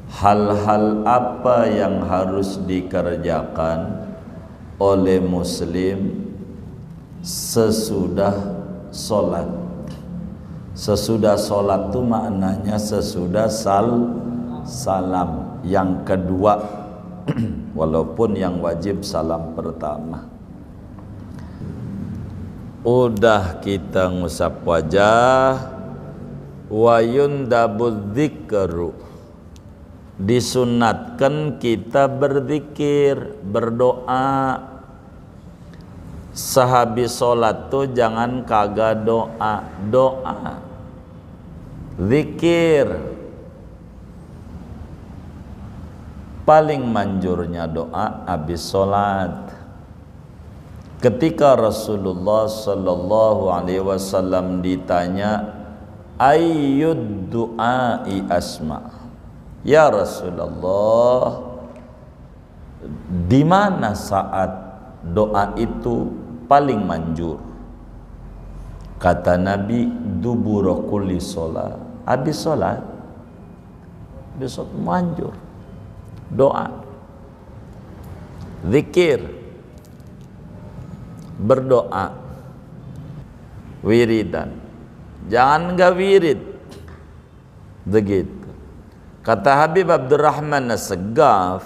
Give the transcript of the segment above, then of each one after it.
hal-hal apa yang harus dikerjakan oleh muslim sesudah sholat. Sesudah sholat itu maknanya sesudah salam yang kedua, walaupun yang wajib salam pertama. Udah kita ngusap wajah, wa yundabudz dzikru, disunatkan kita berzikir, berdoa. Sehabis sholat tuh jangan kagak doa, zikir. Paling manjurnya doa habis sholat. Ketika Rasulullah sallallahu alaihi wasallam ditanya, ayyud du'ai asma, ya Rasulullah, di mana saat doa itu paling manjur? Kata Nabi, dubura kulli sholat, habis sholat manjur doa, zikir, berdoa, wiridan. Jangan enggak wirid begitu. Kata Habib Abdurrahman As-Saggaf,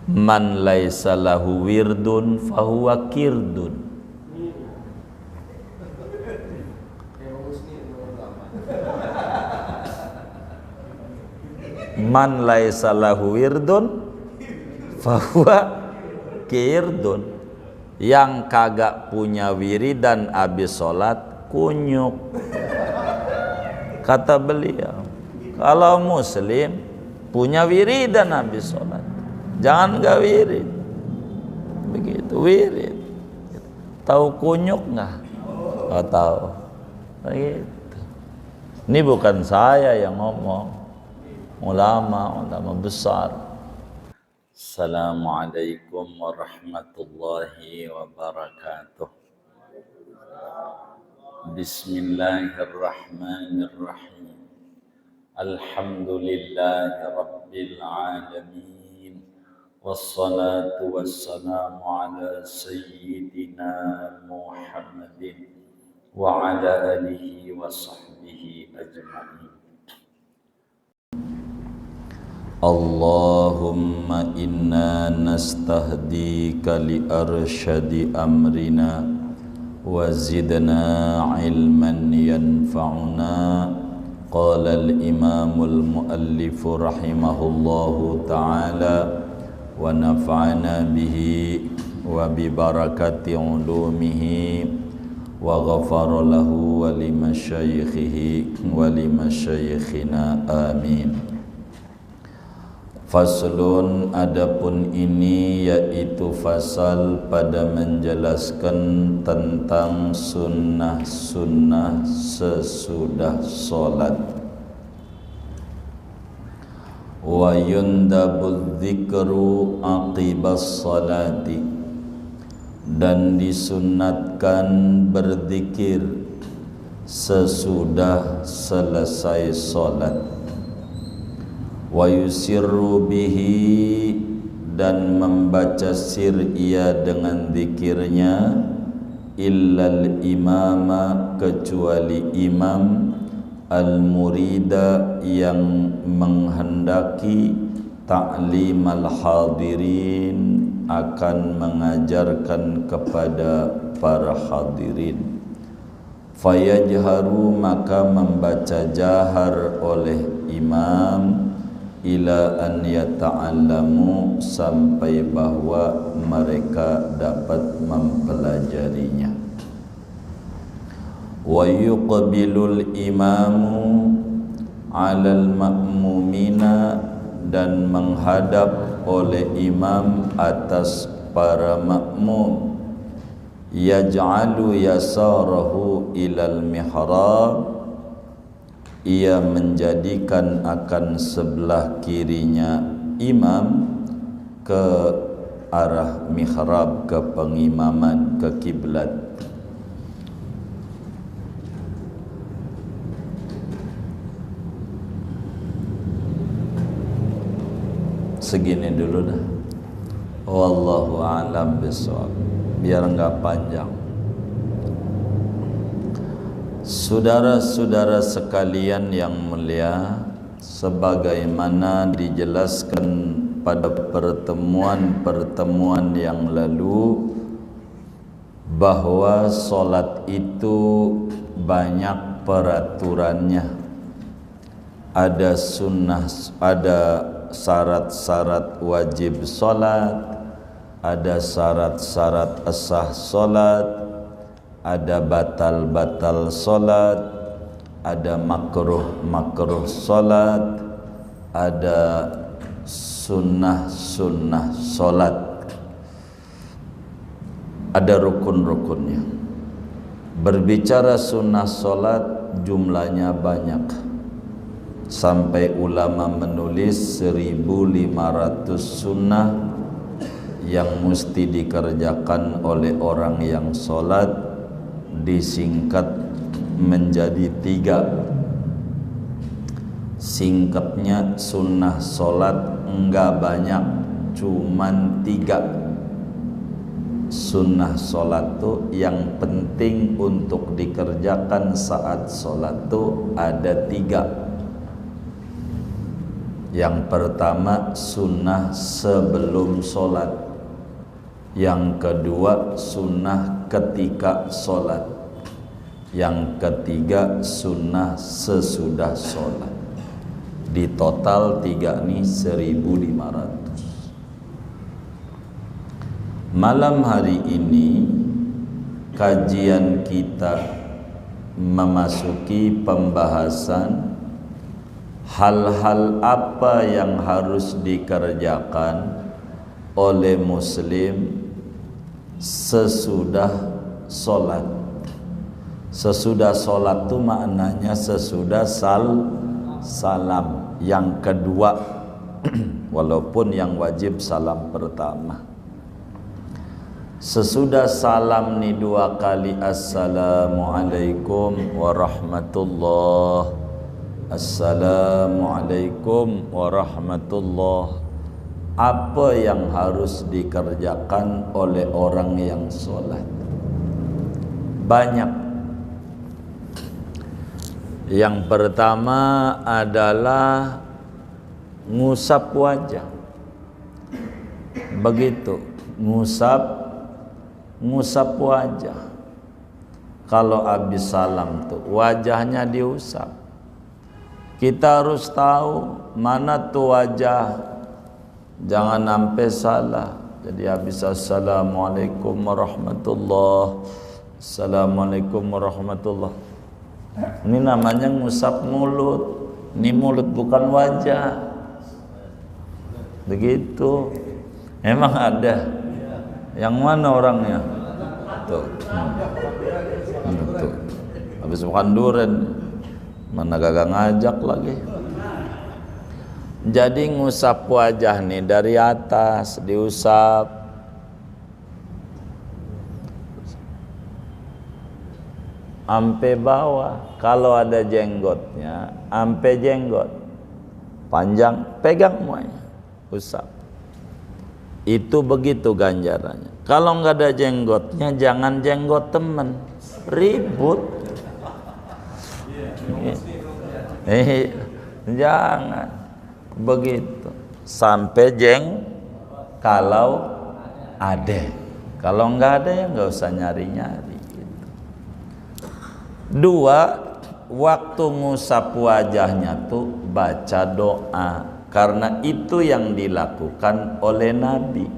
man laisa lahu wirdun fahuwa kirdun. Man laisa lahu wirdun fahuwa kirdun. Yang kagak punya wiridan habis sholat kunyuk. Kata beliau, kalau muslim punya wiridan habis sholat, jangan gak wirid. Begitu wirid. Tahu kunyuk nggak? Oh, tahu. Begitu. Ini bukan saya yang ngomong, ulama besar. Assalamualaikum warahmatullahi wabarakatuh. Bismillahirrahmanirrahim. Alhamdulillahi rabbil alamin. Wassalatu wassalamu ala sayyidina Muhammadin wa ala alihi wa sahbihi ajma'in. Allahumma inna nastahdika li arsyadi amrina wa zidna ilman yanfa'una. Qala al-imamul muallifu rahimahullahu ta'ala wa nafa'ana bihi wa bi barakati ulumihi wa ghafara lahu wa li masyayikhihi wa li masyayikhina amin. Faslun, adapun ini yaitu fasal pada menjelaskan tentang sunnah-sunnah sesudah sholat. Wa yundabudz dzikru aqibas sholati, dan disunatkan berzikir sesudah selesai sholat. Wa yusirru bihi, dan membaca sir ia dengan zikirnya, illal imama, kecuali imam, al murida, yang menghendaki ta'limal hadirin, akan mengajarkan kepada para hadirin. Fayajharu, maka membaca jahar oleh imam, ila an yata'allamu, sampai bahwa mereka dapat mempelajarinya. Wa yuqbilul imamu alal ma'mumina, dan menghadap oleh imam atas para makmum. Yaj'alu yasarahu ilal mihrab, ia menjadikan akan sebelah kirinya imam ke arah mihrab, ke pengimaman, ke kiblat. segini dulu dah. Wallahu a'lam bishawab. Biar enggak panjang. Saudara-saudara sekalian yang mulia, sebagaimana dijelaskan pada pertemuan-pertemuan yang lalu, bahwa solat itu banyak peraturannya. Ada sunnah, ada syarat-syarat wajib solat, ada syarat-syarat sah solat, ada batal-batal solat, ada makruh solat, ada sunnah solat, ada rukun-rukunnya. Berbicara sunnah solat, jumlahnya banyak. Sampai ulama menulis 1500 sunnah yang mesti dikerjakan oleh orang yang solat, disingkat menjadi 3. Singkatnya sunnah solat enggak banyak, cuman 3. Sunnah solat tuh yang penting untuk dikerjakan saat solat tuh ada 3. Yang pertama sunnah sebelum solat, yang kedua sunnah ketika solat, yang ketiga sunnah sesudah solat. Di total 3 nih 1500. Malam hari ini kajian kita memasuki pembahasan hal-hal apa yang harus dikerjakan oleh muslim sesudah solat. Sesudah solat itu maknanya sesudah salam yang kedua, walaupun yang wajib salam pertama. Sesudah salam nih 2 kali, assalamualaikum warahmatullahi, assalamualaikum warahmatullahi. Apa yang harus dikerjakan oleh orang yang sholat? Banyak. Yang pertama adalah ngusap wajah. Begitu, ngusap wajah. Kalau habis salam tuh wajahnya diusap. Kita harus tahu mana tuh wajah, jangan sampai salah. Jadi habis assalamualaikum warahmatullahi, assalamualaikum warahmatullahi. Ini namanya ngusap mulut. Ini mulut bukan wajah. Begitu. Emang ada? Yang mana orangnya? Tuh. Tuh. Habis makan durian. Mana gagak ngajak lagi. Jadi ngusap wajah nih dari atas diusap, ampe bawah. Kalau ada jenggotnya, ampe jenggot panjang, pegang semuanya, usap. Itu begitu ganjarannya. Kalau nggak ada jenggotnya, jangan jenggot temen, ribut. Jangan begitu sampai kalau ada. Kalau nggak ada ya nggak usah nyari-nyari gitu. 2, waktu ngusap wajahnya tuh baca doa, karena itu yang dilakukan oleh Nabi.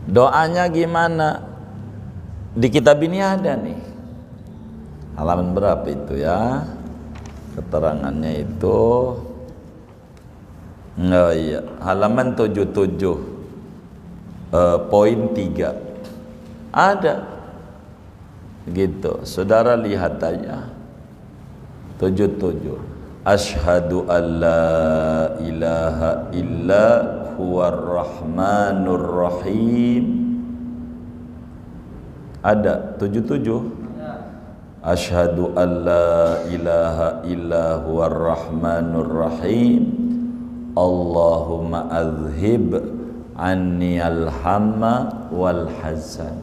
Doanya gimana? Di kitab ini ada nih. Halaman berapa itu ya? Keterangannya itu halaman 77 poin 3 ada gitu. Saudara lihat aja 77. Asyhadu an la ilaha illa huwar rahmanur rahim. Ada 77. Asyhadu an la ilaha illa huwar rahmanur rahim Allahumma azhib anni al-hamma wal hazan.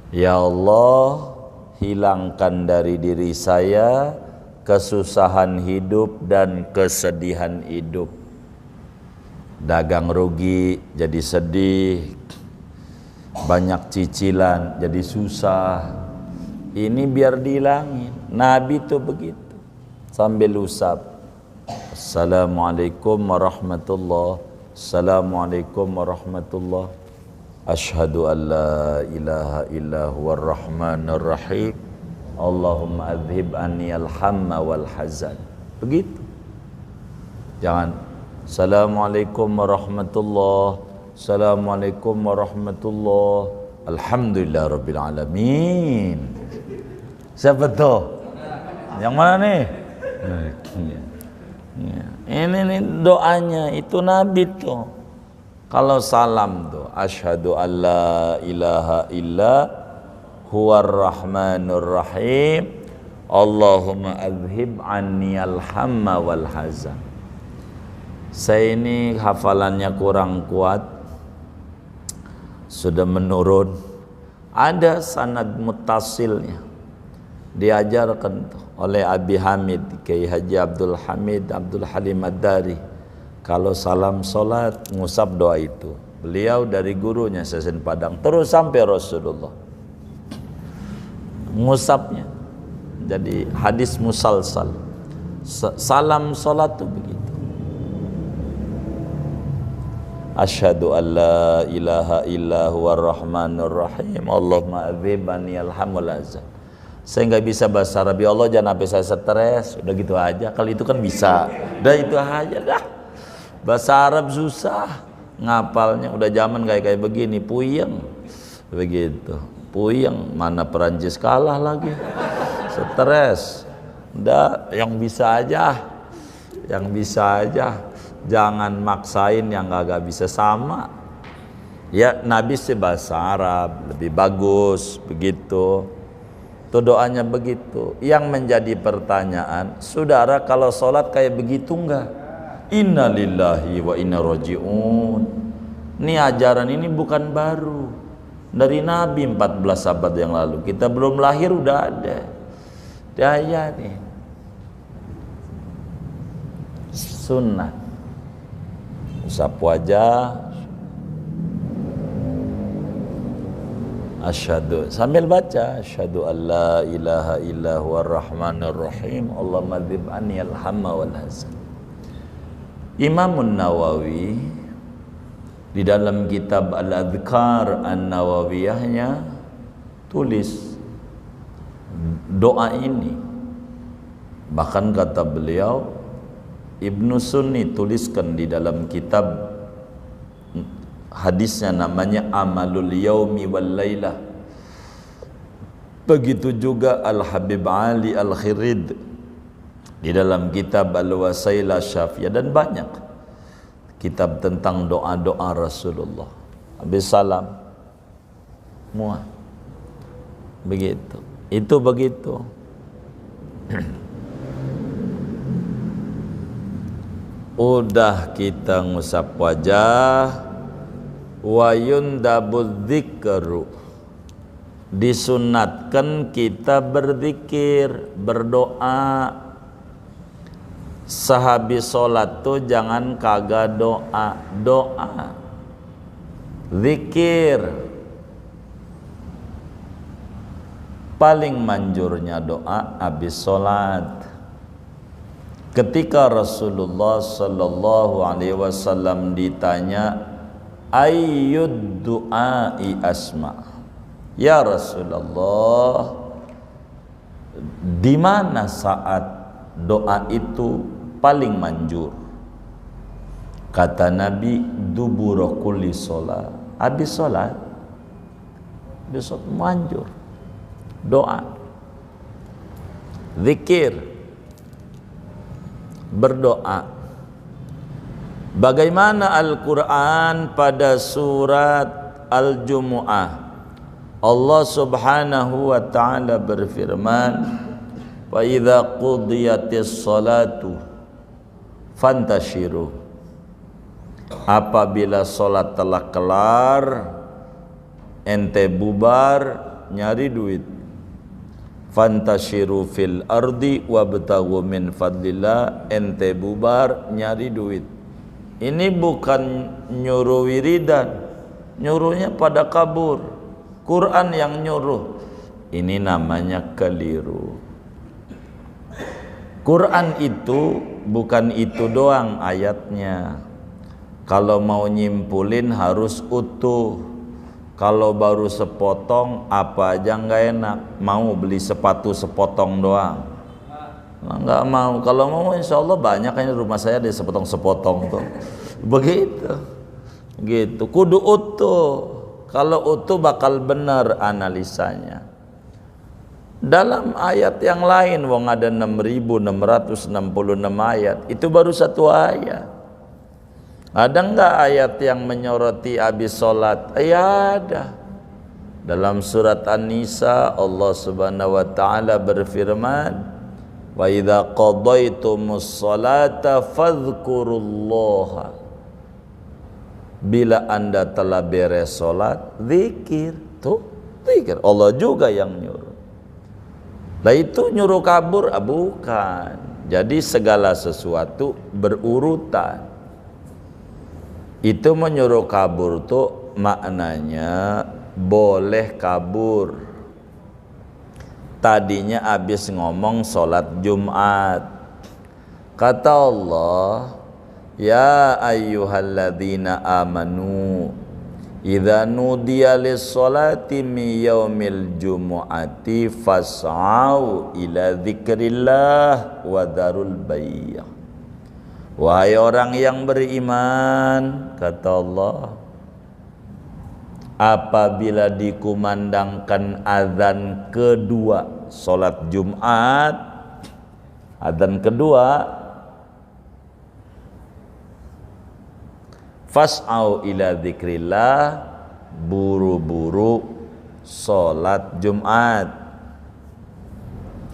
Ya Allah, hilangkan dari diri saya kesusahan hidup dan kesedihan hidup. Dagang rugi jadi sedih, banyak cicilan jadi susah. Ini biar dihilangin. Nabi tuh begitu, sambil usap, Assalamualaikum warahmatullah, Assalamualaikum warahmatullah, Ashhadu an la ilaha illa huwar rahmanir rahim, Allahumma adhib anni al-hamma wal hazan. Begitu. Jangan Assalamualaikum warahmatullah, Assalamualaikum warahmatullah, Alhamdulillah rabbil alamin. Siapa tuh? Yang mana nih? Ini nih doanya, itu Nabi tuh. Kalau salam tuh, asyhadu alla ilaha illa huwar rahmanur rahim, Allahumma adhib anni al-hamma wal hazan. Saya ini hafalannya kurang kuat, sudah menurun. Ada sanad mutasilnya, diajarkan tuh oleh Abi Hamid, Kiai Haji Abdul Hamid Abdul Halim Ad-Dari. Kalau salam solat ngusap doa itu, beliau dari gurunya Sasin Padang terus sampai Rasulullah ngusapnya. Jadi hadis musalsal. Salam solat tuh begitu. Asyhadu an la ilaha illa huwar rahmanur rahim, Allahumma adzibani alhamul azza. Saya nggak bisa bahasa Arab, ya Allah jangan sampai saya stres. Udah gitu aja. Kalau itu kan bisa. Udah itu aja dah. Bahasa Arab susah ngapalnya, udah zaman kayak begini, puyeng begitu, puyeng. Mana Perancis kalah lagi, stres. Udah yang bisa aja, yang bisa aja, jangan maksain yang gak bisa sama. Ya Nabi sih bahasa Arab lebih bagus begitu, tuh doanya begitu. Yang menjadi pertanyaan, saudara kalau sholat kayak begitu enggak? Inna lillahi wa inna roji'un. Ini ajaran ini bukan baru, dari Nabi 14 abad yang lalu. Kita belum lahir udah ada daya nih. Sunnah usap wajah, asyhadu, sambil baca asyhadu an la ilaha illa huwar rahmanir rahim, Allahumma dzib anni al-hamma wal hazan. Imamun Nawawi di dalam kitab Al-Adhkar An-Nawawiyahnya tulis doa ini. Bahkan kata beliau, Ibnu Sunni tuliskan di dalam kitab hadisnya namanya Amalul Yaumi wal Lailah. Begitu juga Al-Habib Ali Al-Khirid di dalam kitab Al-Wasailah Syafiyah, dan banyak kitab tentang doa-doa Rasulullah habis salam semua begitu. Itu begitu. Udah kita ngusap wajah, wa yundabudz dzikru, disunatkan kita berzikir, berdoa. Sehabis sholat tuh jangan kagak doa, doa, zikir. Paling manjurnya doa habis sholat. Ketika Rasulullah Sallallahu Alaihi Wasallam ditanya, ayyud du'ai asma, ya Rasulullah, di mana saat doa itu paling manjur? Kata Nabi, dubura kulli sholat, habis sholat, besok manjur doa, zikir, berdoa. Bagaimana Al-Quran pada surat Al-Jumu'ah, Allah Subhanahu wa ta'ala berfirman, wa idza qudiyatis salatu Fantashiru, apabila sholat telah kelar, ente bubar nyari duit. Fantashiru fil ardi wabtaghu min fadlillah, ente bubar nyari duit. Ini bukan nyuruh wiridan, nyuruhnya pada kabur. Quran yang nyuruh. Ini namanya keliru. Quran itu bukan itu doang ayatnya. Kalau mau nyimpulin harus utuh. Kalau baru sepotong apa aja nggak enak. Mau beli sepatu sepotong doang, nggak mau. Kalau mau insya Allah banyak, ini rumah saya ada sepotong-sepotong tuh. Begitu, gitu. Kudu utuh. Kalau utuh bakal benar analisanya. Dalam ayat yang lain, wong ada 6.666 ayat, itu baru satu ayat. Ada enggak ayat yang menyoroti habis sholat? Ya ada. Dalam surat An-Nisa Allah Subhanahu wa taala berfirman, "Wa idza qadaitumus sholata fadhkurullaha." Bila Anda telah beres sholat, zikir. Tuh, zikir. Allah juga yang nyuruh. Lah itu nyuruh kabur? Bukan. Jadi segala sesuatu berurutan. Itu menyuruh kabur tuh maknanya boleh kabur. Tadinya habis ngomong sholat Jumat, kata Allah, ya ayyuhalladzina amanu idza nudiya lis-sholati min yaumil jumu'ati fas'au ila dzikrillah wa darul bay'. Wahai orang yang beriman, kata Allah, apabila dikumandangkan azan kedua salat Jumat, azan kedua, fas'au ila dzikrillah, buru-buru salat Jumat.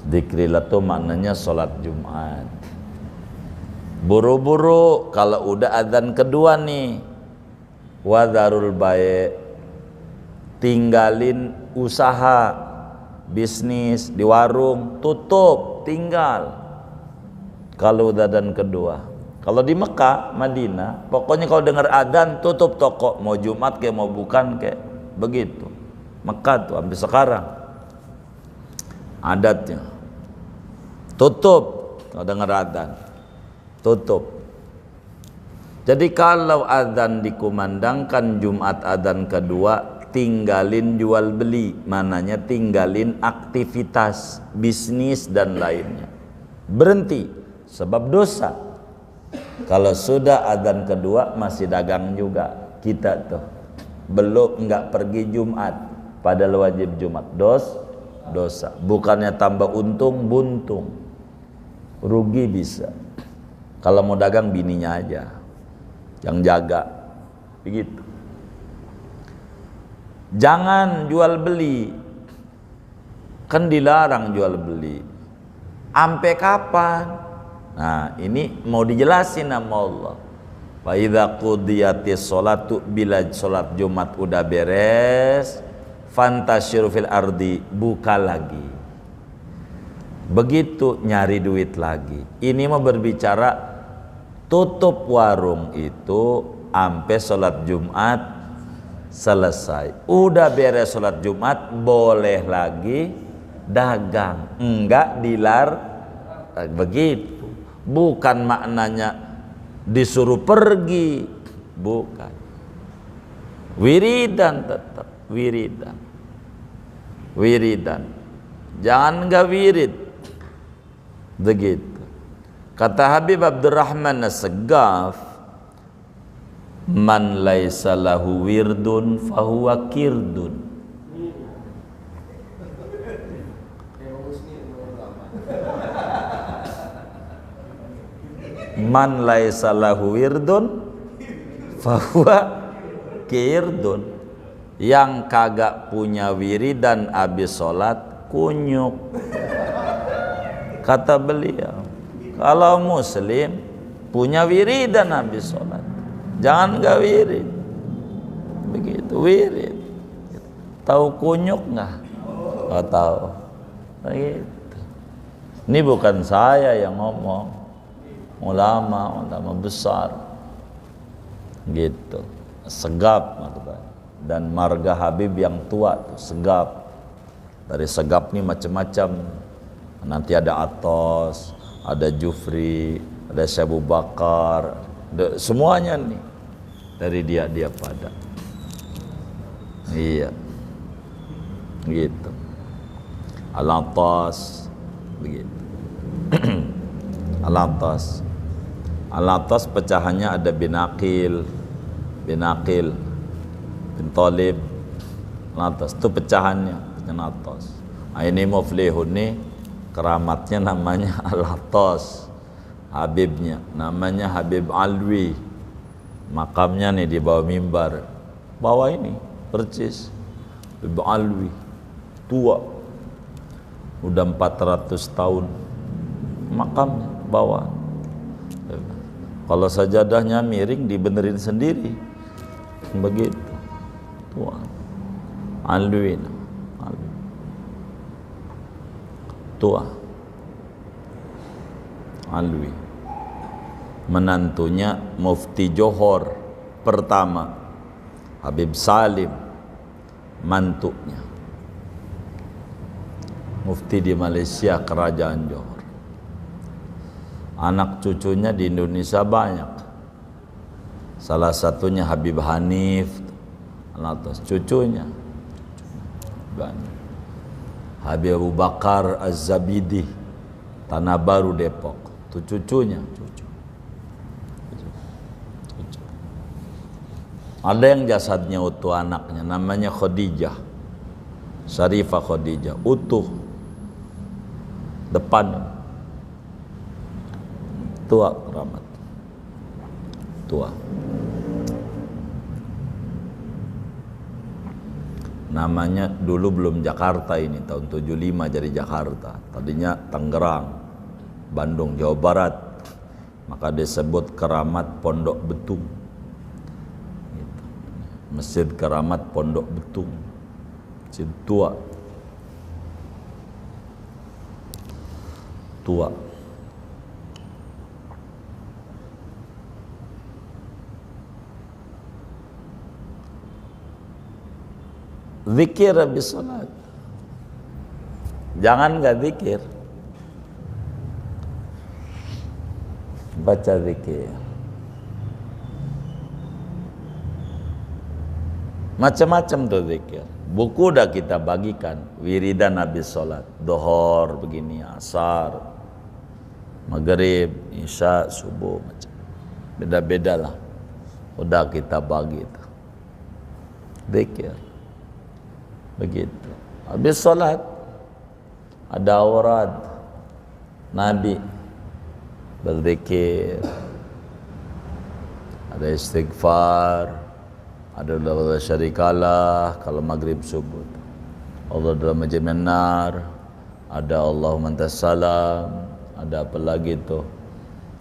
Dzikrillah itu maknanya salat Jumat. Buru-buru kalau udah adzan kedua nih. Wadharul bae', tinggalin usaha bisnis di warung, tutup, tinggal kalau udah adzan kedua. Kalau di Mekah, Madinah, pokoknya kalau dengar adzan tutup toko, mau Jumat kayak mau bukan kayak begitu. Mekah tuh sampai sekarang adatnya tutup kalau dengar adzan, tutup. Jadi kalau adzan dikumandangkan Jumat adzan kedua, tinggalin jual beli, mananya tinggalin aktivitas bisnis dan lainnya, berhenti sebab dosa. Kalau sudah adzan kedua masih dagang juga, kita tuh belum nggak pergi Jumat padahal wajib Jumat, dosa. Bukannya tambah untung, buntung, rugi bisa. Kalau mau dagang bininya aja yang jaga, begitu. Jangan jual beli, kan dilarang jual beli. Ampe kapan? Nah ini mau dijelasin sama Allah. Wa idza qudiyatis sholatu, bila sholat Jumat udah beres, fantasyiru fil ardi, buka lagi. Begitu nyari duit lagi. Ini mau berbicara tutup warung itu ampe sholat Jumat selesai. Udah beres sholat Jumat boleh lagi dagang, enggak begitu. Bukan maknanya disuruh pergi, bukan. Wiridan tetap, wiridan. Jangan enggak wirid. Begitu. Kata Habib Abdurrahman As-Saggaf, man laisa lahu wirdun fahuwa kirdun. Man laisa lahu wirdun fahuwa kirdun. Yang kagak punya wiridan habis sholat kunyuk. Kata beliau, kalau muslim punya wiridan habis sholat. Jangan nggak wirid. Begitu wirid. Tahu kunyuk nggak? Oh, tahu. Begitu. Ini bukan saya yang ngomong, ulama besar. Gitu. Segap maksudnya. Dan marga Habib yang tua tuh, segap. Dari segap nih macam-macam. Nanti ada Atos, ada Jufri, ada Syekh Abu Bakar, semuanya nih dari dia pada. Iya. Gitu. Al-Atas begitu. Al-Atas. Al-Atas pecahannya ada bin Aqil, bin Talib. Al-Atas itu pecahannya, Al-Atas. Ini Muflihun nih keramatnya namanya Al-Atas. Habibnya namanya Habib Alwi. Makamnya nih di bawah mimbar. Bawah ini percis Habib Alwi. Tua. Udah 400 tahun. Makamnya bawah. Kalau sajadahnya miring dibenerin sendiri. Begitu. Tua. Alwi. Tua. Alwi. Menantunya Mufti Johor pertama, Habib Salim, mantunya Mufti di Malaysia, Kerajaan Johor. Anak cucunya di Indonesia banyak. Salah satunya Habib Hanif, atas cucunya banyak. Habib Abu Bakar Az-Zabidi, Tanah Baru Depok, itu cucunya. Ada yang jasadnya utuh anaknya, namanya Khadijah, Syarifah Khadijah, utuh depan, tua keramat, tua. Namanya dulu belum Jakarta ini, tahun 75 jadi Jakarta. Tadinya Tangerang, Bandung, Jawa Barat. Maka disebut Keramat Pondok Betung. Gitu. Masjid Keramat Pondok Betung. Masjid tua. Tua. Zikir habis sholat. Jangan nggak zikir. Baca zikir. Macam-macam tuh zikir. Buku udah kita bagikan. Wiridan habis sholat. Dohor begini, asar, maghrib, isya, subuh, macam. Beda-beda lah. Udah kita bagi itu. Zikir. Begitu. Habis sholat ada aurad Nabi, berzikir, ada istighfar, ada la syarikalah kalau maghrib subuh. Allah dalam majid minar, ada Allahumma antas salam, ada apa lagi tuh?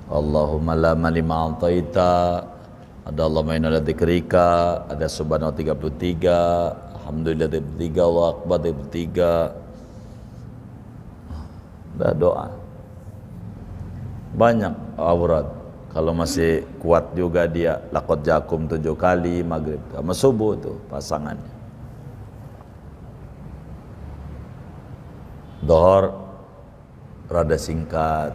Allahumma la malima a'taita, ada Allahumma inna la dzikrika, ada subhanallah 33, alhamdulillah 33, Allahu akbar 33. Dah doa. Banyak aurat. Kalau masih kuat juga dia laqad jakum 7 kali maghrib sama subuh tuh pasangannya. Dohor rada singkat.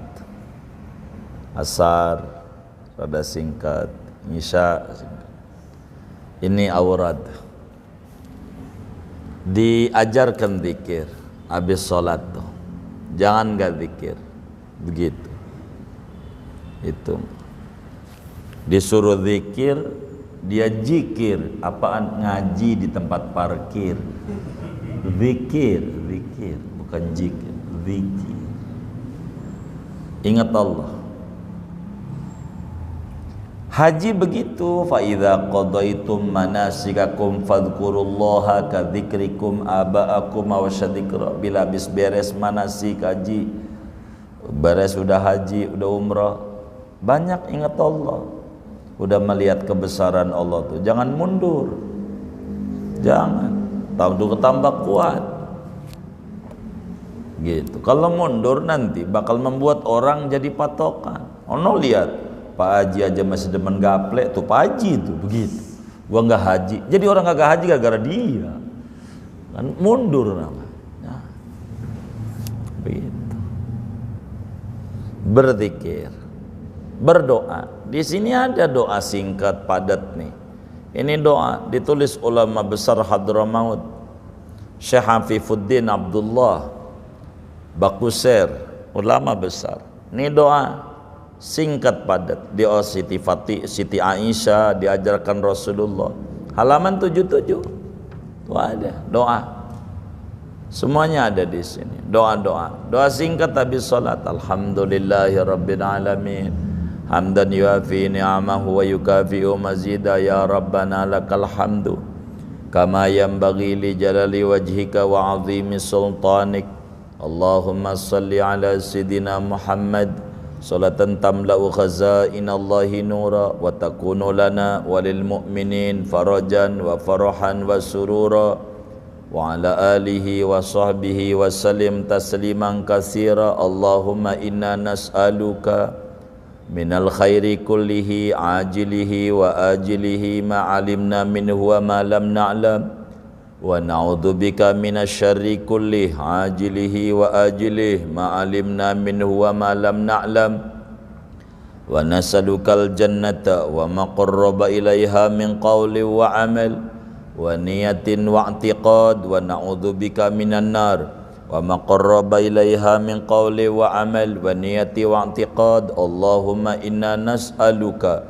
Asar rada singkat. Isya singkat. Ini aurat. Diajarkan zikir habis sholat tuh. Jangan gak zikir. Begitu. Itu. Disuruh zikir, dia jikir. Apaan? Ngaji di tempat parkir. Zikir, bukan jikir. Zikir. Ingat Allah. Haji begitu, fa idza qadaitum manasikakum fadhkurullaha ka dzikrikum aba'akum wa syadikra. Bila habis beres manasik haji, beres udah haji, udah umrah, Banyak ingat Allah. Udah melihat kebesaran Allah tuh, jangan mundur. Jangan. Tahu tambah kuat. Gitu. Kalau mundur nanti bakal membuat orang jadi patokan. Ono lihat Pak Haji aja masih demen gaplek tuh, Pak Haji tuh begitu. Gua nggak haji, jadi orang nggak haji gara-gara dia. Kan mundur namanya. Begitu. Berzikir, berdoa. Di sini ada doa singkat padat nih. Ini doa ditulis ulama besar Hadramaut, Syekh Hafifuddin Abdullah Bakuser, ulama besar. Ini doa singkat padat di Siti Aisyah diajarkan Rasulullah. Halaman 77. Tuh ada doa. Semuanya ada di sini. Doa-doa. Doa singkat habis salat. Alhamdulillahirabbil alamin. Hamdan yuafi ni'amahu wa yukafi'u mazida ya rabbana lakal hamdu kama yanbaghi li jalali wajhika wa 'azimi sultanik. Allahumma salli ala Sayyidina Muhammad salatan tamla'u khazainallahi nura wa takunu lana walil mu'minin farajan wa farahan wa surura wa ala alihi wa sahbihi wa sallim tasliman katsira. Allahumma inna nas'aluka minal khairi kullihi ajilihi wa ajilihi ma 'alimna minhu wa ma lam na'lam wa na'udzubika minasyarri kulli ajilihi wa ajilihi ma 'alimna minhu wa ma lam na'lam wa nas'alukal jannata wa ma qarraba ilaiha min qawli wa amal wa niyatin wa i'tiqad wa na'udzubika minan nar wa ma qarraba ilaiha min qawli wa amal wa niyati wa i'tiqad. Allahumma inna nas'aluka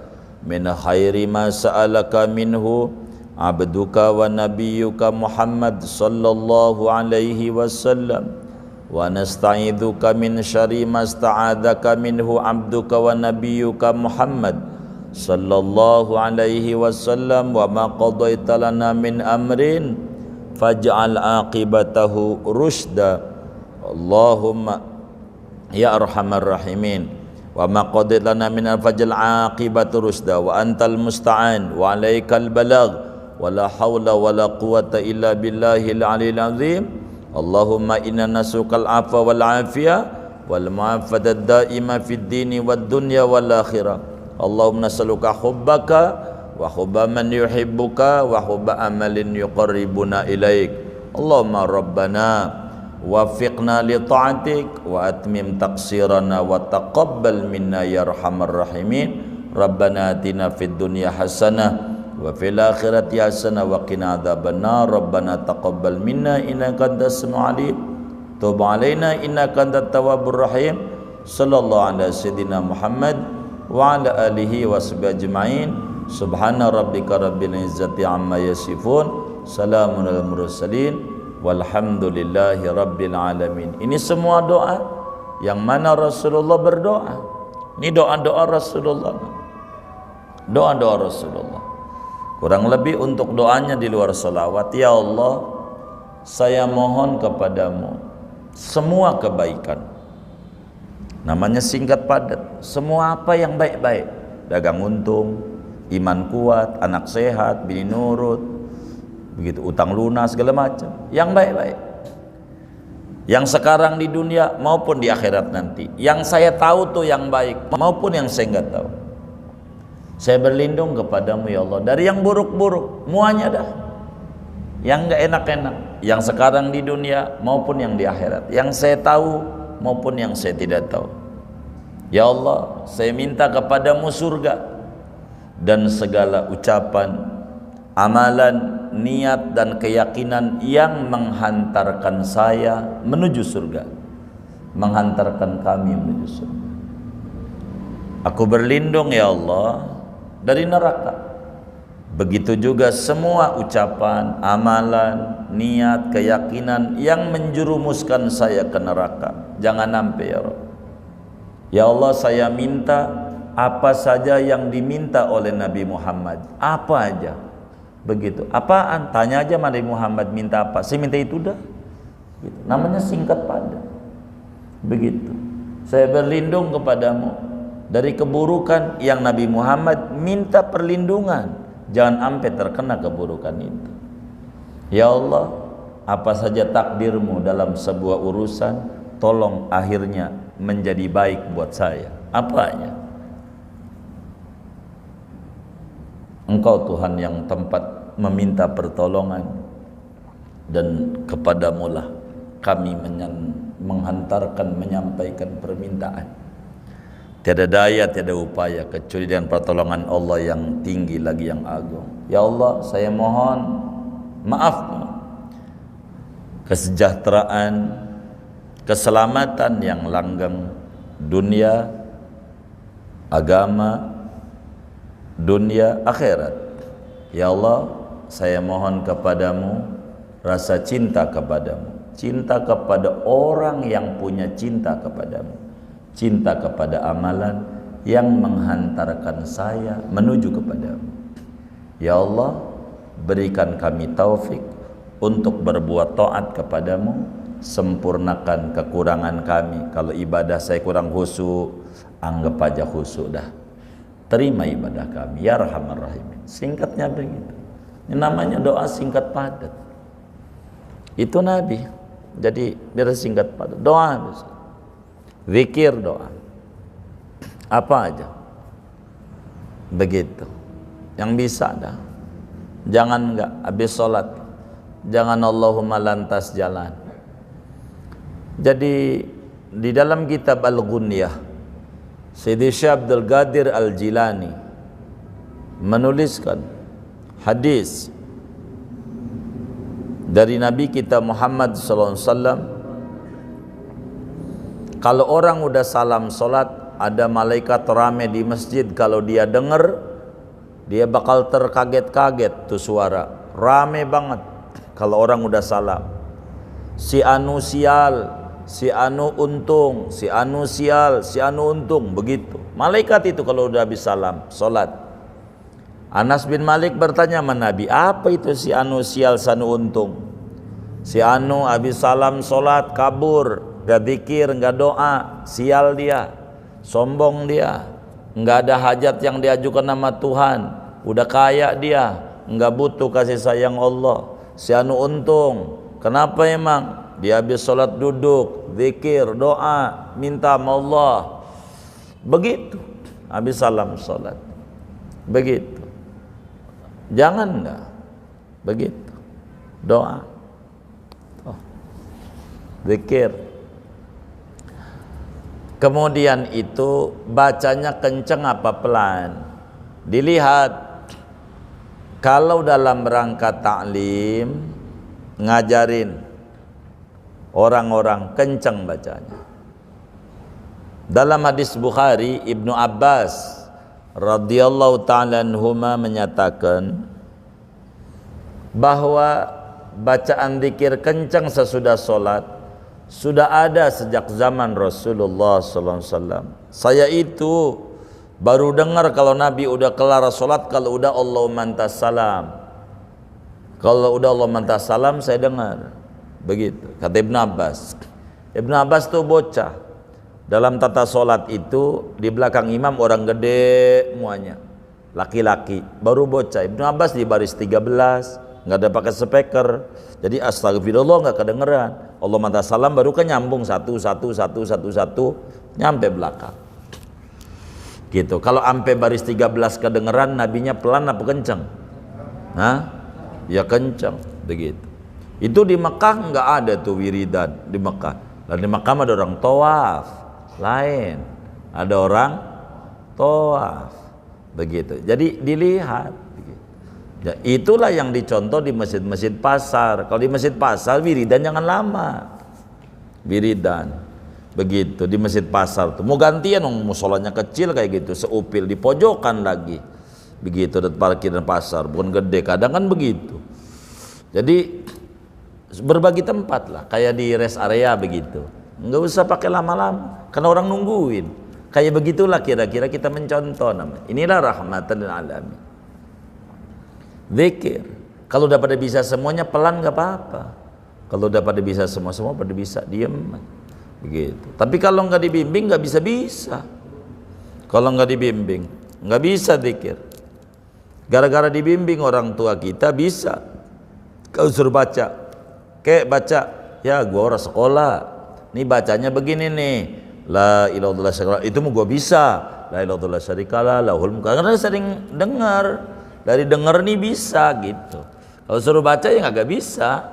min khairi ma sa'alaka minhu abduka wa nabiyyuka Muhammad sallallahu alaihi wasallam wa nasta'idzuka min syarri ma sta'adzaka minhu abduka wa nabiyyuka Muhammad sallallahu alaihi wasallam wa ma qadaita lana min amrin faj'al aqibatahu rusda. Allahumma ya arhamar rahimin wa ma qadaita lana min faj'al aqibatahu rusda wa antal musta'an wa alaikal balagh wala haula wala quwata illa billahil aliyil azim. Allahumma inna nasukal afa wal afiyah wal mu'afata daima fid dini wad dunya wal akhirah. Allahumma nas'aluka hubbaka wa hubba man yuhibbuka wa hubba amalin yuqarribuna ilaik. Allahumma rabbana wafiqna li ta'atik wa atmim taqsirana wa taqabbal minna ya arhamar rahimin. Rabbana atina fid dunya hasanah wa fil akhirati hasanah wa qina adzabannar. Rabbana taqabbal minna innaka antas samiul alim tub alaina innaka antat tawwabur rahim. Sallallahu ala sayyidina Muhammad wa ala alihi wa sahbihi ajmain. Subhana rabbika rabbil izzati amma yasifun, salamun alal mursalin, walhamdulillahi rabbil alamin. Ini semua doa yang mana Rasulullah berdoa. Ini doa-doa Rasulullah. Doa-doa Rasulullah. Kurang lebih untuk doanya di luar salawat. Ya Allah, saya mohon kepadamu semua kebaikan. Namanya singkat padat. Semua apa yang baik-baik. Dagang untung, iman kuat, anak sehat, bini nurut, begitu, utang lunas, segala macam. Yang baik-baik. Yang sekarang di dunia maupun di akhirat nanti. Yang saya tahu tuh yang baik maupun yang saya enggak tahu. Saya berlindung kepadamu ya Allah dari yang buruk-buruk, muanya dah. Yang enggak enak-enak, yang sekarang di dunia maupun yang di akhirat. Yang saya tahu maupun yang saya tidak tahu. Ya Allah, saya minta kepadamu surga dan segala ucapan, amalan, niat dan keyakinan yang menghantarkan saya menuju surga, menghantarkan kami menuju surga. Aku berlindung ya Allah dari neraka. Begitu juga semua ucapan, amalan, niat, keyakinan yang menjerumuskan saya ke neraka. Jangan sampai ya Rabb. Ya Allah, saya minta apa saja yang diminta oleh Nabi Muhammad. Apa aja. Begitu. Apaan? Tanya aja Nabi Muhammad minta apa. Saya minta itu dah. Gitu. Namanya singkat padat. Begitu. Saya berlindung kepadamu dari keburukan yang Nabi Muhammad minta perlindungan, jangan sampai terkena keburukan itu. Ya Allah, apa saja takdirmu dalam sebuah urusan, tolong akhirnya menjadi baik buat saya. Apanya? Engkau Tuhan yang tempat meminta pertolongan, dan kepadamulah kami menghantarkan, menyampaikan permintaan. Tiada daya, tiada upaya kecuali dengan pertolongan Allah yang tinggi lagi yang agung. Ya Allah, saya mohon maaf-Mu, kesejahteraan, keselamatan yang langgeng, dunia, agama, dunia, akhirat. Ya Allah, saya mohon kepadamu rasa cinta kepadamu, cinta kepada orang yang punya cinta kepadamu, cinta kepada amalan yang menghantarkan saya menuju kepadamu. Ya Allah, berikan kami taufik untuk berbuat taat kepadamu, sempurnakan kekurangan kami. Kalau ibadah saya kurang khusyuk, anggap aja khusyuk dah, terima ibadah kami ya Arhamar Rahimin. Singkatnya begitu. Ini namanya doa singkat padat. Itu Nabi. Jadi biar singkat padat. Doa bisa. Zikir, doa. Apa aja. Begitu. Yang bisa dah. Jangan enggak habis sholat. Jangan Allahumma lantas jalan. Jadi di dalam kitab Al-Ghunyah, Sayyidi Syekh Abdul Qadir Al-Jilani menuliskan hadis dari Nabi kita Muhammad SAW. Kalau orang udah salam solat, ada malaikat rame di masjid. Kalau dia dengar, dia bakal terkaget-kaget tuh suara. Rame banget kalau orang udah salam. Si anu sial, si anu untung, si anu sial, si anu untung, begitu. Malaikat itu kalau udah habis salam solat. Anas bin Malik bertanya sama Nabi, apa itu si anu sial, si anu untung? Si anu habis salam solat kabur, gak zikir, gak doa, sial dia, sombong dia, gak ada hajat yang diajukan nama Tuhan, udah kaya dia, gak butuh kasih sayang Allah. Si anu untung, kenapa emang? Dia habis solat duduk, zikir, doa, minta sama Allah. Begitu, habis salam solat, begitu. Jangan enggak begitu, doa, zikir. Kemudian itu bacanya kenceng apa pelan, dilihat. Kalau dalam rangka taklim, ngajarin orang-orang, kenceng bacanya. Dalam hadis Bukhari, Ibnu Abbas radhiyallahu ta'ala anhuma menyatakan bahwa bacaan zikir kencang sesudah solat sudah ada sejak zaman Rasulullah SAW. Saya itu baru dengar kalau Nabi udah kelar solat, kalau udah Allahumma antas salam, kalau udah Allahumma antas salam saya dengar. Begitu kata Ibnu Abbas. Ibnu Abbas tuh bocah. Dalam tata solat itu di belakang imam orang gede semuanya, laki-laki, baru bocah. Ibnu Abbas di baris 13, nggak ada pakai speaker, jadi astagfirullah nggak kedengeran. Allah mata salam baru kan nyambung satu, nyampe belakang. Gitu. Kalau sampai baris 13 kedengeran, nabinya pelan apa kenceng? Hah? Ya kenceng, begitu. Itu di Mekah nggak ada tuh wiridan di Mekah. Dan di Mekah ada orang tawaf. Lain, ada orang tawaf, begitu. Jadi dilihat, ya, itulah yang dicontoh di masjid-masjid pasar. Kalau di masjid pasar wiridan jangan lama, wiridan, begitu. Di masjid pasar tuh mau gantian, musolanya kecil kayak gitu, seupil di pojokan lagi, begitu. Dan parkiran pasar bukan gede, kadang kan begitu. Jadi berbagi tempat lah, kayak di rest area begitu. Nggak usah pakai lama-lama, karena orang nungguin. Kayak begitulah kira-kira kita mencontoh namanya. Inilah rahmatan lil alamin. Zikir. Kalau udah pada bisa semuanya pelan nggak apa-apa. Kalau udah pada bisa semua pada bisa, diem. Begitu. Tapi kalau nggak dibimbing nggak bisa-bisa. Kalau nggak dibimbing, nggak bisa zikir. Gara-gara dibimbing orang tua kita bisa. Kau suruh baca, kayak baca, ya gua orang sekolah, nih bacanya begini nih, la ilaha illallah syarikalah, itu mau gua bisa, la ilaha illallah syarikalah, lahul mulk, karena sering dengar, dari dengar nih bisa gitu. Kalau suruh baca ya nggak bisa,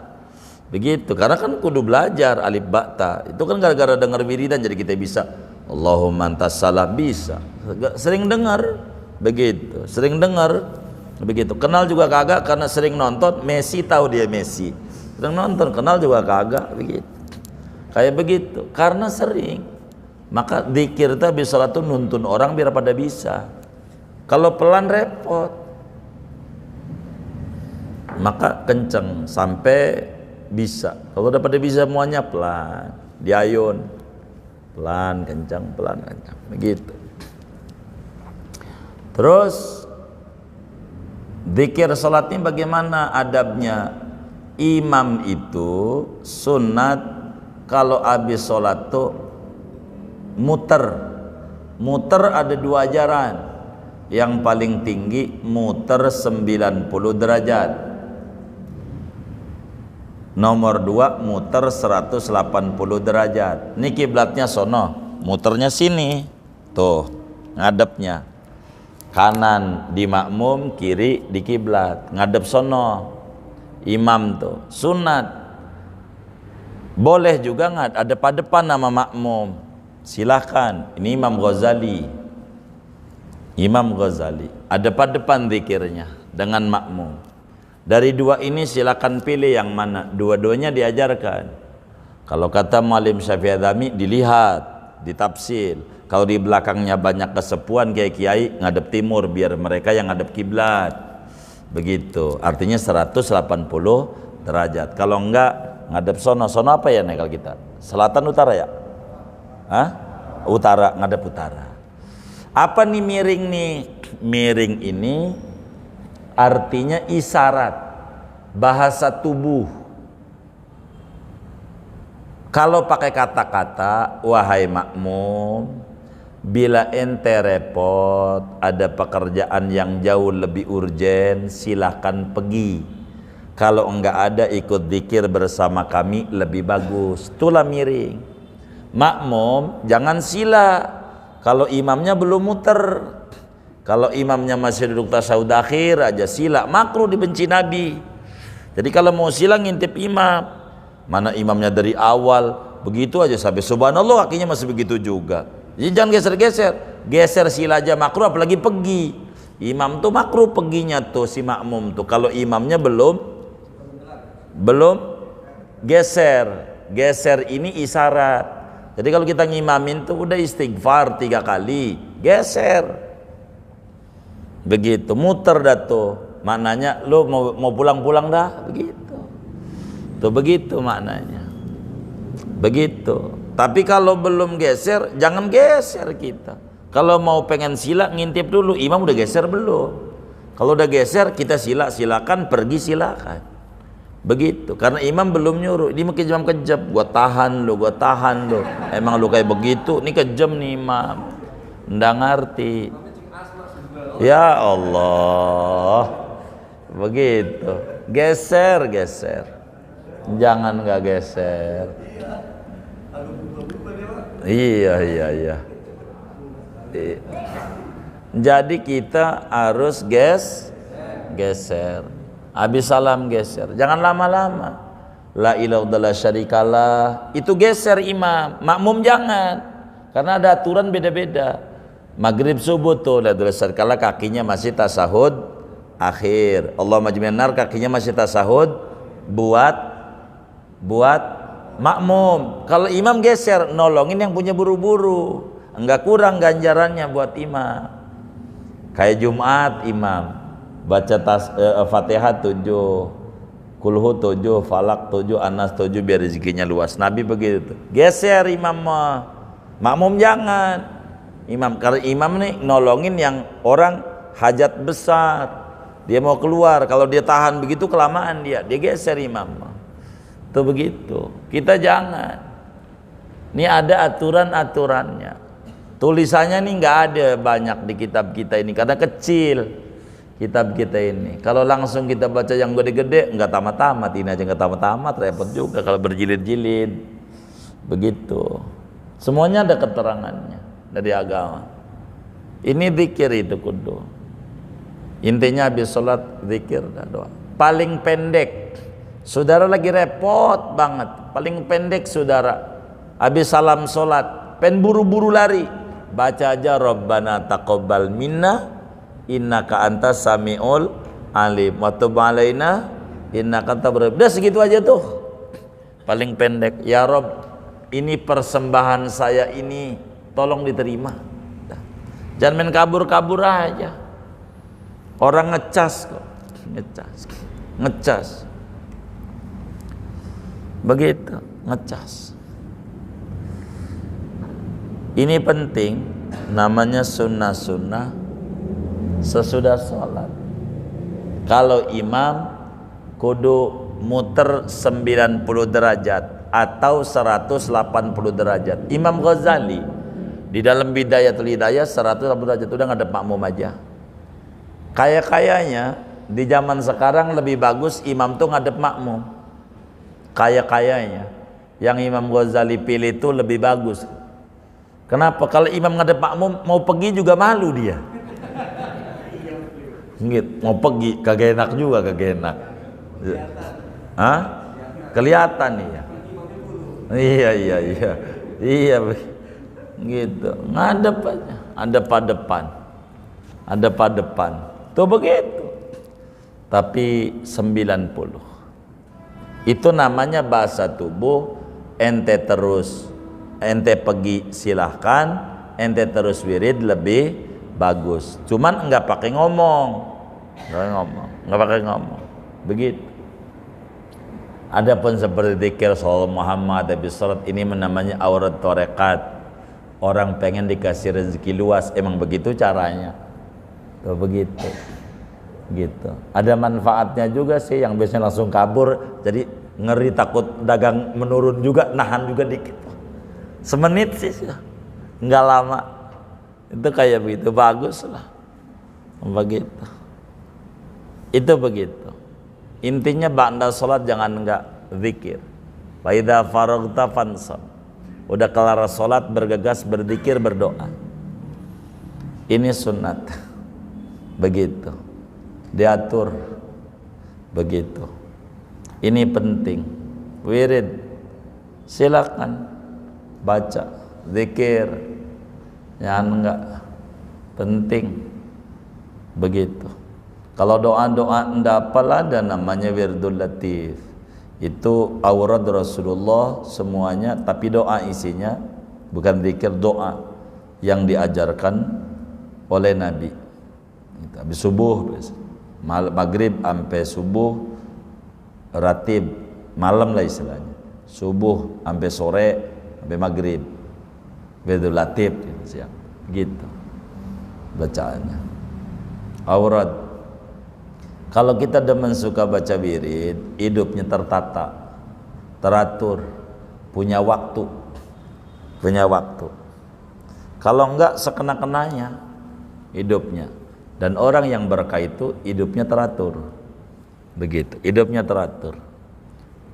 begitu, karena kan kudu belajar alif ba ta, itu kan gara-gara dengar wiridan jadi kita bisa, Allahumma antas salam bisa, sering dengar, begitu, sering dengar. Begitu, kenal juga kagak karena sering nonton Messi, tahu dia Messi, sering nonton, kenal juga kagak, begitu, kayak begitu, karena sering. Maka dzikir tapi salat tuh nuntun orang biar pada bisa. Kalau pelan repot, maka kenceng sampai bisa. Kalau udah pada bisa semuanya pelan, diayun, pelan kencang, pelan kencang, begitu. Terus zikir salat ini bagaimana adabnya? Imam itu sunat kalau habis salat tuh muter. Muter ada dua ajaran. Yang paling tinggi muter 90 derajat. Nomor 2 muter 180 derajat. Ini kiblatnya sono, muternya sini. Tuh, ngadepnya. Kanan di makmum, kiri di kiblat, ngadep sono. Imam tuh sunat. Boleh juga ada pada depan nama makmum. Silahkan. Ini Imam Ghazali. Imam Ghazali ada pada depan zikirnya dengan makmum. Dari dua ini silakan pilih yang mana. Dua-duanya diajarkan. Kalau kata Muallim Syafi'i Adzami, dilihat, ditafsir. Kalau di belakangnya banyak kesepuan kayak kiai, ngadep timur biar mereka yang ngadep kiblat. Begitu. Artinya 180 derajat. Kalau enggak ngadep sono. Sono apa ya nih kalau kita? Selatan utara ya? Hah? Utara, ngadep utara. Apa nih miring nih? Miring ini artinya isyarat, bahasa tubuh. Kalau pakai kata-kata, wahai makmum, bila ente repot, ada pekerjaan yang jauh lebih urgen, silahkan pergi. Kalau enggak ada, ikut zikir bersama kami lebih bagus. Itulah miring. Makmum jangan sila kalau imamnya belum muter. Kalau imamnya masih duduk tasyahud akhir aja sila, makruh, dibenci Nabi. Jadi kalau mau sila ngintip imam, mana imamnya dari awal begitu aja sampai subhanallah kakinya masih begitu juga. Jadi jangan geser-geser, geser sila aja makruh, apalagi pergi. Imam tuh makruh peginya tuh si makmum tuh kalau imamnya belum geser ini isyarat. Jadi kalau kita ngimamin tuh udah istighfar 3 kali, geser. Begitu, muter dah tuh. Maknanya lu mau pulang-pulang dah, begitu. Tuh begitu maknanya. Begitu. Tapi kalau belum geser, jangan geser kita. Kalau mau pengen sila ngintip dulu, imam udah geser belum? Kalau udah geser kita silakan, pergi silakan. Begitu, karena imam belum nyuruh. Ini mungkin imam kejam, gua tahan lo. Emang lu kayak begitu, ini kejam nih imam. Nggak ngerti. Ya Allah, begitu. Geser. Jangan nggak geser. Iya. Jadi kita harus geser. Habis salam geser, jangan lama-lama. La ilaha illallah syarikalah, itu geser imam, makmum jangan, karena ada aturan beda-beda. Maghrib subuh tuh la ilaha illallah syarikalah kakinya masih tasahud akhir. Allahumma jami'an nar kakinya masih tasahud buat makmum. Kalau imam geser, nolongin yang punya buru-buru, enggak kurang ganjarannya buat imam. Kayak Jumat imam baca Fatihah 7, Kulhu 7, Falak 7, Anas 7 biar rezekinya luas. Nabi begitu. Geser imam, makmum jangan. Karena imam nih nolongin yang orang hajat besar. Dia mau keluar, kalau dia tahan begitu kelamaan dia geser imam. Tuh begitu. Kita jangan. Ini ada aturan-aturannya. Tulisannya nih nggak ada banyak di kitab kita ini karena kecil kitab kita ini. Kalau langsung kita baca yang gede-gede nggak tamat-tamat, ini aja nggak tamat-tamat, repot juga kalau berjilid-jilid. Begitu. Semuanya ada keterangannya dari agama. Ini zikir itu kudu. Intinya habis sholat zikir dan doa. Paling pendek. Saudara lagi repot banget. Paling pendek saudara. Habis salam sholat, pen buru-buru lari. Baca aja Rabbana taqabbal minna innaka antas samiul alim wa tub alaina innaka antal barib. Udah segitu aja tuh. Paling pendek. Ya Rabb, ini persembahan saya ini tolong diterima. Jangan main kabur-kabur aja. Orang ngecas kok. Ngecas. Begitu, ngecas. Ini penting, namanya sunnah-sunnah sesudah sholat. Kalau imam kudu muter 90 derajat atau 180 derajat. Imam Ghazali di dalam Bidayatul Hidayah 180 derajat udah ngadep makmum aja. Kayaknya di zaman sekarang lebih bagus imam tuh ngadep makmum. Kayaknya yang Imam Ghazali pilih itu lebih bagus. Kenapa? Kalau imam ngadep makmum mau pergi juga malu dia. Gitu, mau pergi kagak enak juga, kagak enak. Hah? Kelihatan nih ya. Iya. Gitu. Ngadep aja, ada depan. Tuh begitu. Tapi 90. Itu namanya bahasa tubuh. Ente pergi silahkan, ente terus wirid lebih bagus. Cuman enggak pakai ngomong. Begitu. Adapun seperti zikir sallallahu Muhammad habis salat, ini namanya aurat tarekat. Orang pengen dikasih rezeki luas, emang begitu caranya. Tuh begitu. Gitu. Ada manfaatnya juga sih, yang biasanya langsung kabur jadi ngeri takut dagang menurun juga, nahan juga dikit. Semenit sih, nggak lama. Itu kayak begitu, bagus lah. Begitu. Itu begitu. Intinya ba'da sholat jangan nggak zikir. Wa idza faraghta fansab. Udah kelar sholat bergegas berzikir, berdoa. Ini sunat. Begitu. Diatur. Begitu. Ini penting. Wirid. Silakan baca, zikir. Jangan enggak. Penting. Begitu. Kalau doa-doa enggak apalah, ada namanya wirdul latif. Itu aurat Rasulullah semuanya, tapi doa isinya, bukan zikir, doa yang diajarkan oleh Nabi. Habis subuh, maghrib sampai subuh, ratib malam lah istilahnya, subuh sampai sore sampai maghrib, wirdul latif siang, gitu bacaannya. Aurat. Kalau kita demen suka baca wirid, hidupnya tertata, teratur, punya waktu. Kalau enggak sekena-kenanya hidupnya. Dan orang yang berkah itu hidupnya teratur. Begitu, hidupnya teratur.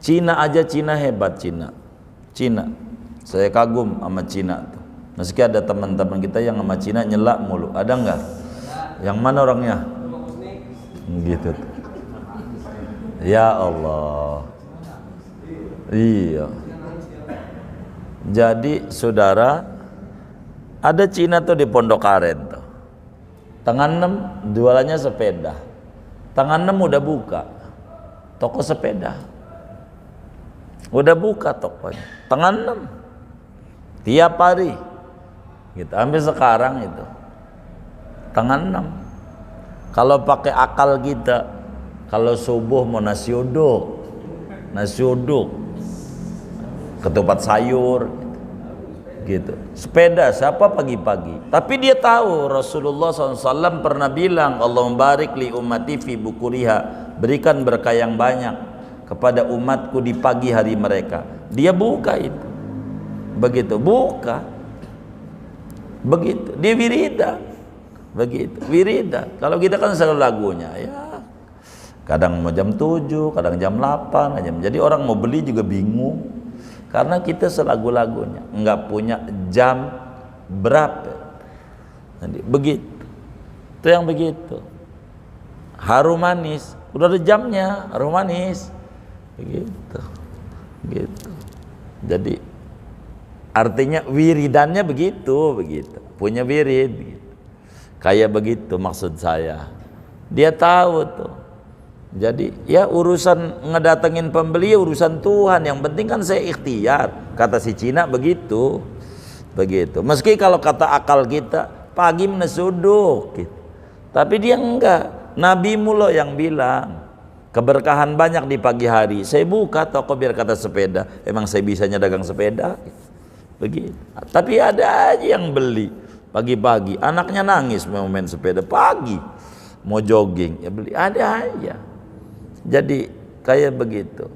Cina aja, Cina hebat, Cina. Saya kagum sama Cina tuh. Meski ada teman-teman kita yang sama Cina nyelak mulu, ada enggak? Yang mana orangnya? Gitu. Ya Allah. Iya. Jadi saudara, ada Cina tuh di Pondok Aren tuh. Tanggal 6 jualannya sepeda. Tanggal 6 udah buka toko sepeda. Udah buka tokonya. Tanggal 6. Tiap hari. Gitu. Sampai sekarang itu. Tanggal 6. Kalau pakai akal kita, kalau subuh mau nasi uduk, ketupat sayur, gitu. Sepeda siapa pagi-pagi? Tapi dia tahu Rasulullah SAW pernah bilang, Allahumma barik li ummati fi bukuriha, berikan berkah yang banyak kepada umatku di pagi hari mereka. Dia buka itu, begitu buka. Begitu, dia wiridan. Begitu, wiridan. Kalau kita kan selalu lagunya, ya kadang mau jam 7, kadang jam 8 aja. Jadi orang mau beli juga bingung. Karena kita selagu-lagunya, nggak punya jam berapa. Jadi, begitu. Itu yang begitu. Harum manis, udah ada jamnya, harum manis. Begitu. Gitu. Jadi artinya wiridannya begitu. Punya wirid gitu. Kayak begitu maksud saya. Dia tahu tuh. Jadi ya urusan ngedatengin pembeli urusan Tuhan. Yang penting kan saya ikhtiar. Kata si Cina begitu. Meski kalau kata akal kita pagi menasuduk gitu. Tapi dia enggak. Nabi mulu yang bilang keberkahan banyak di pagi hari. Saya buka toko biar kata sepeda. Emang saya bisanya dagang sepeda? Begitu. Tapi ada aja yang beli pagi-pagi. Anaknya nangis mau main sepeda pagi. Mau jogging, ya beli. Ada aja. Jadi kayak begitu.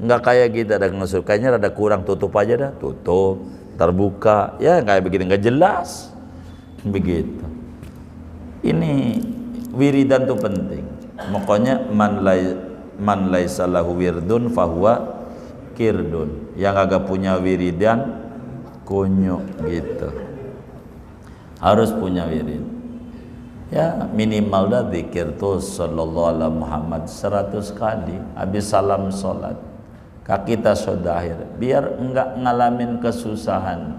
Enggak kayak kita dagang ngesur. Kayaknya rada kurang, tutup aja dah. Tutup, terbuka. Ya kayak begini, enggak jelas. Begitu. Ini wiridan tuh penting. Pokoknya man laisa lahu wirdun fahuwa kirdun. Yang agak punya wiridan kunyuk gitu. Harus punya wirid. Ya minimal dah zikir tuh sallallahu alaihi Muhammad 100 kali habis salam salat. Kaki tasodahir biar enggak ngalamin kesusahan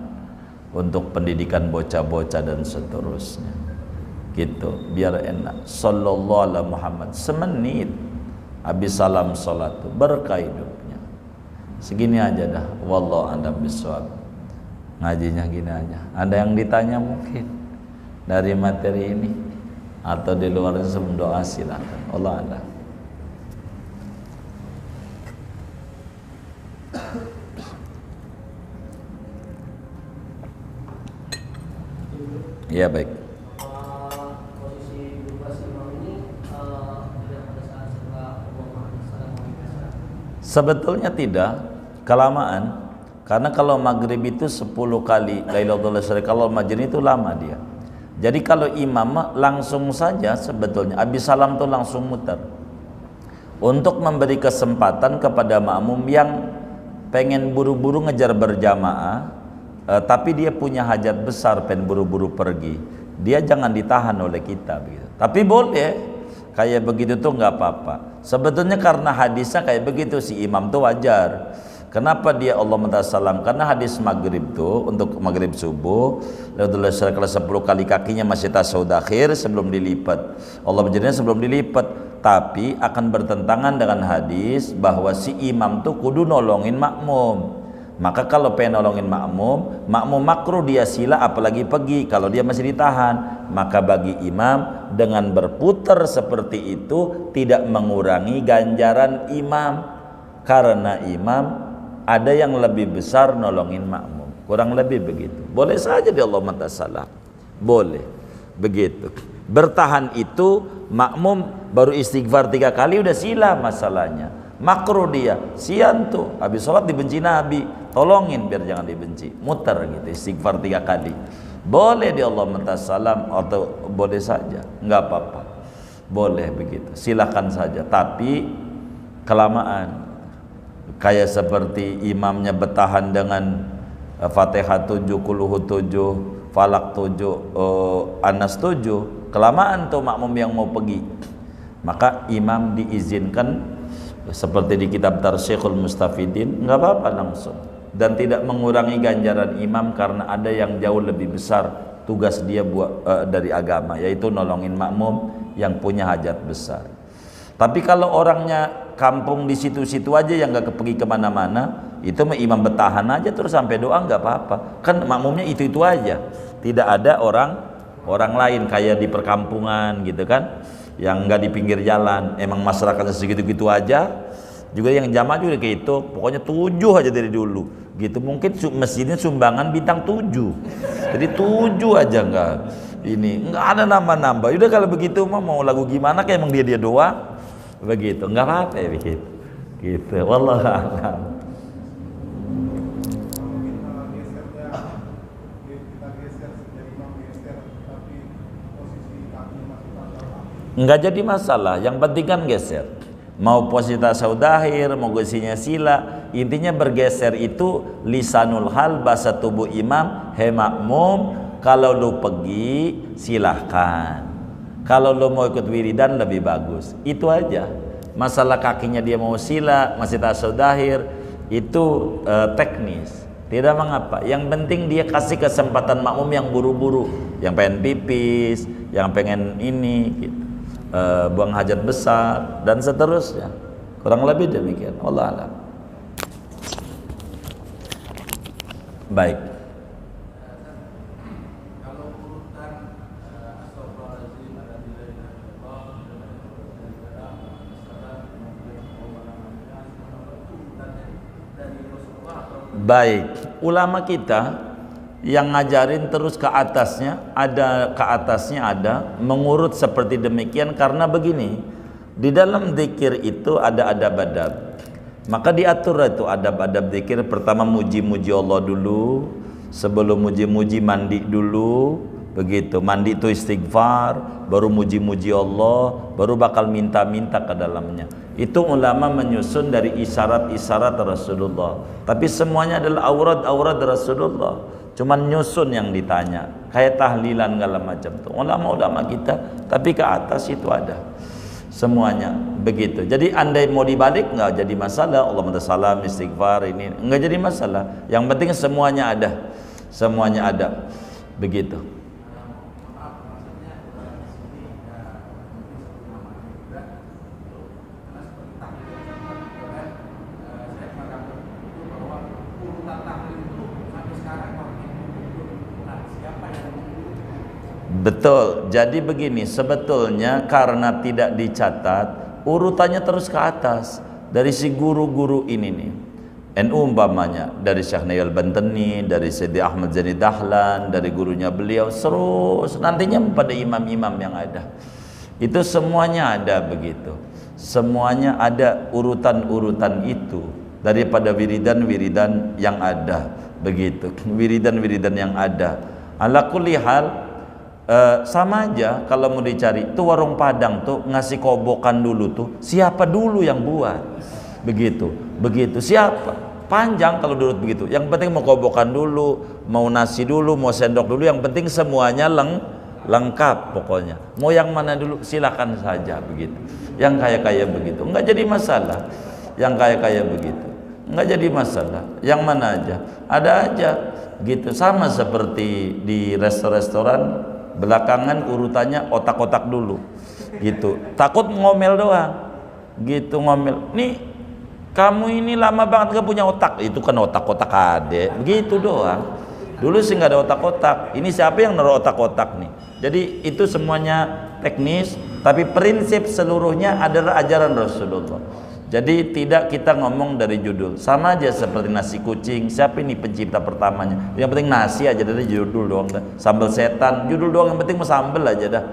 untuk pendidikan bocah-bocah dan seterusnya. Gitu, biar enak. Sallallahu alaihi Muhammad semenit habis salam salat tuh berkah hidupnya. Segini aja dah. Wallahu a'lam bishawab. Ngajinya gini aja. Ada yang ditanya mungkin dari materi ini atau di luar itu sebelum doa silakan. Allah a'lam. Ya baik. Sebetulnya tidak, kelamaan. Karena kalau maghrib itu 10 kali Lailatul Syari, kalau maghrib itu lama dia. Jadi kalau imam langsung saja sebetulnya habis salam tuh langsung muter. Untuk memberi kesempatan kepada makmum yang pengen buru-buru ngejar berjamaah, tapi dia punya hajat besar pengen buru-buru pergi. Dia jangan ditahan oleh kita begitu. Tapi boleh kayak begitu tuh nggak apa-apa. Sebetulnya karena hadisnya kayak begitu si imam tuh wajar. Kenapa dia Allah salam? Karena hadis maghrib tuh untuk maghrib subuh, Rasulullah SAW 10 kali kakinya masih tasawuf akhir sebelum dilipat. Allah menjadinya sebelum dilipat, tapi akan bertentangan dengan hadis bahwa si imam tuh kudu nolongin makmum. Maka kalau pengen nolongin makmum makruh dia sila apalagi pergi kalau dia masih ditahan. Maka bagi imam dengan berputar seperti itu tidak mengurangi ganjaran imam. Karena imam ada yang lebih besar nolongin makmum. Kurang lebih begitu. Boleh saja di Allah salam. Boleh. Begitu. Bertahan itu makmum baru istighfar 3 kali udah sila masalahnya. Makruh dia. Sian tuh. Habis sholat dibenci Nabi. Tolongin biar jangan dibenci. Muter gitu. Istighfar 3 kali. Boleh di Allah salam atau boleh saja. Enggak apa-apa. Boleh begitu. Silakan saja. Tapi kelamaan. Kayak seperti imamnya bertahan dengan Fatihah 7, Qul 7, Falak 7, Anas 7, kelamaan tuh makmum yang mau pergi. Maka imam diizinkan seperti di kitab Tarsyikhul Mustafidin, nggak apa-apa langsung. Dan tidak mengurangi ganjaran imam karena ada yang jauh lebih besar tugas dia buat dari agama, yaitu nolongin makmum yang punya hajat besar. Tapi kalau orangnya kampung di situ-situ aja yang nggak pergi kemana-mana, itu imam bertahan aja terus sampai doa nggak apa-apa. Kan makmumnya itu aja, tidak ada orang lain kayak di perkampungan gitu kan, yang nggak di pinggir jalan. Emang masyarakatnya segitu-gitu aja. Juga yang jamaah juga kayak itu, pokoknya 7 aja dari dulu. Gitu mungkin masjidnya sumbangan bintang 7. Jadi 7 aja nggak. Ini nggak ada nambah-nambah. Udah kalau begitu mah mau lagu gimana kayak emang dia doa. Begitu, nggak apa-apa ya begitu. Gitu, wallahu a'lam. Enggak jadi masalah, yang penting kan geser. Mau posisi tasawuf dahir, mau gosinya sila, intinya bergeser itu lisanul hal, bahasa tubuh imam, he makmum. Kalau lu pergi silahkan, kalau lu mau ikut wiridan lebih bagus, itu aja. Masalah kakinya dia mau sila, masih tasawuf dahir, itu teknis, tidak mengapa. Yang penting dia kasih kesempatan makmum yang buru-buru, yang pengen pipis, yang pengen ini gitu, buang hajat besar dan seterusnya. Kurang lebih demikian. Wallahu a'lam. Baik. Baik, ulama kita yang ngajarin terus ke atasnya ada mengurut seperti demikian karena begini, di dalam zikir itu ada adab-adab, maka diatur itu adab-adab zikir. Pertama muji-muji Allah dulu, sebelum muji-muji mandi dulu, begitu. Mandi itu istighfar, baru muji-muji Allah, baru bakal minta-minta ke dalamnya. Itu ulama menyusun dari isyarat-isyarat Rasulullah, tapi semuanya adalah aurat-aurat Rasulullah, cuman nyusun yang ditanya, kayak tahlilan segala macam tuh ulama-ulama kita, tapi ke atas itu ada semuanya begitu. Jadi andai mau dibalik nggak jadi masalah, Allahumma salam istighfar ini nggak jadi masalah, yang penting semuanya ada begitu. Betul, jadi begini, sebetulnya karena tidak dicatat urutannya terus ke atas dari si guru-guru ini nih. NU umpamanya dari Syekh Nail Banteni, dari Sayyidi Ahmad Zani Dahlan, dari gurunya beliau, terus nantinya pada imam-imam yang ada. Itu semuanya ada begitu. Semuanya ada urutan-urutan itu daripada wiridan-wiridan yang ada begitu. Wiridan-wiridan yang ada. Ala kulli hal, sama aja kalau mau dicari tuh warung Padang tuh ngasih kobokan dulu tuh siapa dulu yang buat begitu siapa panjang kalau dulu begitu. Yang penting mau kobokan dulu, mau nasi dulu, mau sendok dulu, yang penting semuanya lengkap pokoknya. Mau yang mana dulu silakan saja begitu. Yang kaya-kaya begitu nggak jadi masalah, yang kaya-kaya begitu nggak jadi masalah, yang mana aja ada aja gitu. Sama seperti di restoran belakangan urutannya otak-otak dulu gitu, takut ngomel doang gitu, ngomel nih kamu ini lama banget gak punya otak, itu kan otak-otak adek begitu doang. Dulu sih nggak ada otak-otak, ini siapa yang naruh otak-otak nih. Jadi itu semuanya teknis, tapi prinsip seluruhnya adalah ajaran Rasulullah. Jadi tidak kita ngomong dari judul, sama aja seperti nasi kucing, siapa ini pencipta pertamanya, yang penting nasi aja dari judul doang, sambal setan judul doang, yang penting mau sambal aja dah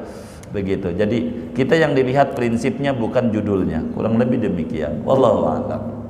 begitu. Jadi kita yang dilihat prinsipnya bukan judulnya, kurang lebih demikian. Wallahu a'lam.